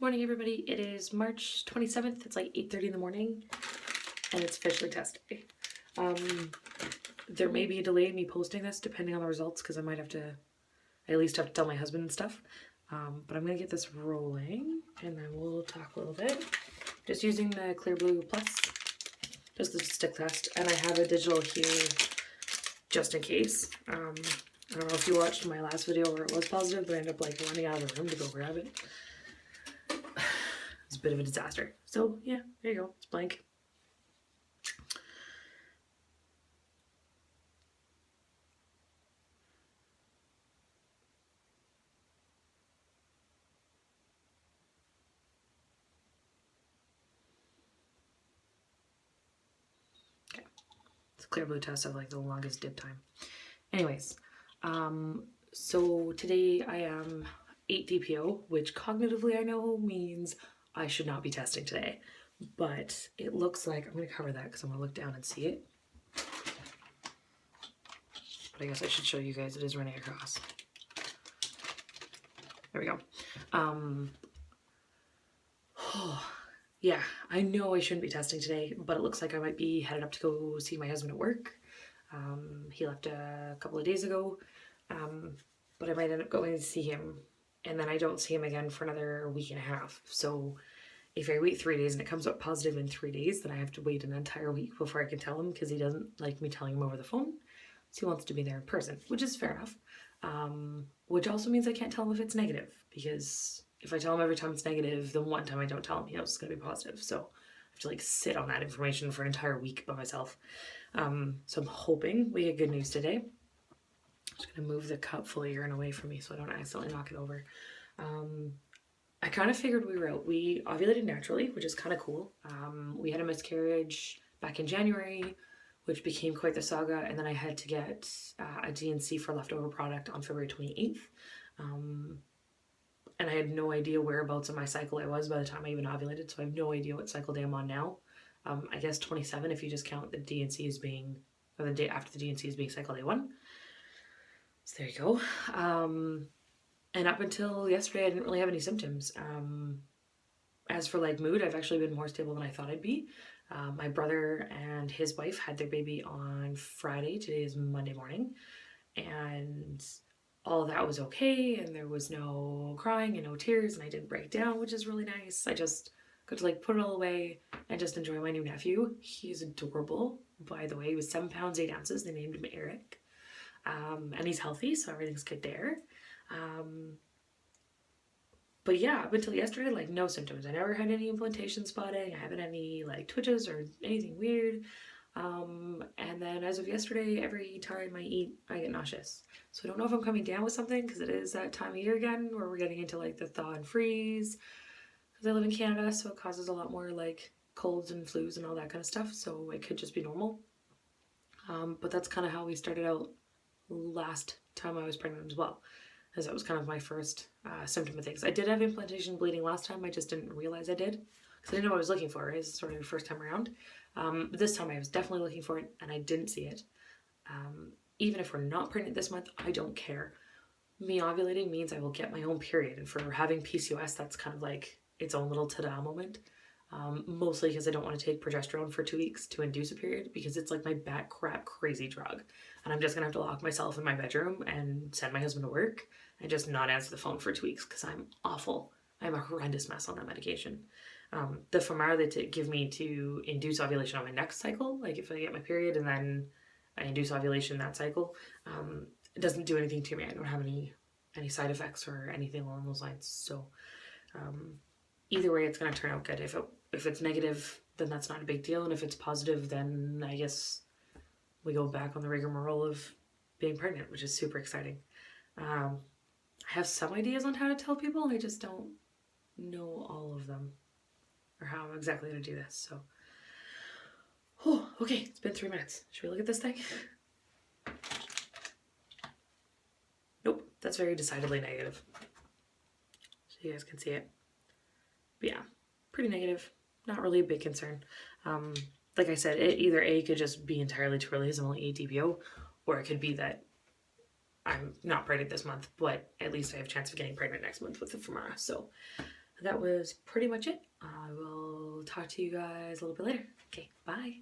Morning everybody, it is March 27th, it's like 8:30 in the morning and it's officially test day. There may be a delay in me posting this depending on the results because I might have to, I at least have to tell my husband and stuff. But I'm going to get this rolling and then we'll talk a little bit. Just using the Clear Blue Plus, just the stick test, and I have a digital here just in case. I don't know if you watched my last video where it was positive, but I ended up like running out of the room to go grab it. It's a bit of a disaster. So yeah, there you go. It's blank. Okay. It's a Clear Blue test of like the longest dip time. Anyways, so today I am 8 DPO, which cognitively I know means I should not be testing today, but it looks like I'm going to cover that because I'm going to look down and see it. But I guess I should show you guys it is running across. There we go. Yeah, I know I shouldn't be testing today, but it looks like I might be headed up to go see my husband at work. He left a couple of days ago, but I might end up going to see him, and then I don't see him again for another week and a half. So if I wait 3 days and it comes up positive in 3 days, then I have to wait an entire week before I can tell him because he doesn't like me telling him over the phone. So he wants to be there in person, which is fair enough. Which also means I can't tell him if it's negative, because if I tell him every time it's negative, then one time I don't tell him, he knows it's going to be positive. So I have to like sit on that information for an entire week by myself. So I'm hoping we get good news today. I'm just going to move the cup full of urine away from me so I don't accidentally knock it over. I kind of figured we were out. We ovulated naturally, which is kind of cool. We had a miscarriage back in January, which became quite the saga, and then I had to get a D&C for leftover product on February 28th. And I had no idea whereabouts in my cycle I was by the time I even ovulated, so I have no idea what cycle day I'm on now. I guess 27 if you just count the D&C as being, or the day after the D&C as being cycle day 1. So there you go. And up until yesterday, I didn't really have any symptoms. As for like mood, I've actually been more stable than I thought I'd be. My brother and his wife had their baby on Friday. Today is Monday morning. And all of that was okay. And there was no crying and no tears. And I didn't break down, which is really nice. I just got to like put it all away and just enjoy my new nephew. He's adorable, by the way. He was 7 pounds, 8 ounces. They named him Eric. And he's healthy, so everything's good there. But yeah, up until yesterday, like no symptoms. I never had any implantation spotting. I haven't had any like twitches or anything weird. And then as of yesterday, every time I eat, I get nauseous. So I don't know if I'm coming down with something because it is that time of year again where we're getting into like the thaw and freeze. Because I live in Canada, so it causes a lot more like colds and flus and all that kind of stuff. So it could just be normal. But that's kind of how we started out last time I was pregnant as well, as that was kind of my first symptom of things. I did have implantation bleeding last time, I just didn't realize I did, because I didn't know what I was looking for. It was sort of the first time around. But this time I was definitely looking for it, and I didn't see it. Even if we're not pregnant this month, I don't care. Me ovulating means I will get my own period, and for having PCOS, that's kind of like its own little ta-da moment. Mostly because I don't want to take progesterone for 2 weeks to induce a period, because it's like my bat crap crazy drug. And I'm just going to have to lock myself in my bedroom and send my husband to work and just not answer the phone for 2 weeks because I'm awful. I'm a horrendous mess on that medication. The Femara they give me to induce ovulation on my next cycle, like if I get my period and then I induce ovulation that cycle, it doesn't do anything to me. I don't have any side effects or anything along those lines. So either way, it's going to turn out good. If it's negative, then that's not a big deal. And if it's positive, then I guess we go back on the rigmarole of being pregnant, which is super exciting. I have some ideas on how to tell people. I just don't know all of them or how I'm exactly going to do this. So, okay, it's been 3 minutes. Should we look at this thing? Nope, that's very decidedly negative. So you guys can see it. But yeah, pretty negative. Not really a big concern. Like I said, it either A could just be entirely too early because I'm only 8 DPO, or it could be that I'm not pregnant this month, but at least I have a chance of getting pregnant next month with the Femara. So that was pretty much it. I will talk to you guys a little bit later. Okay, bye.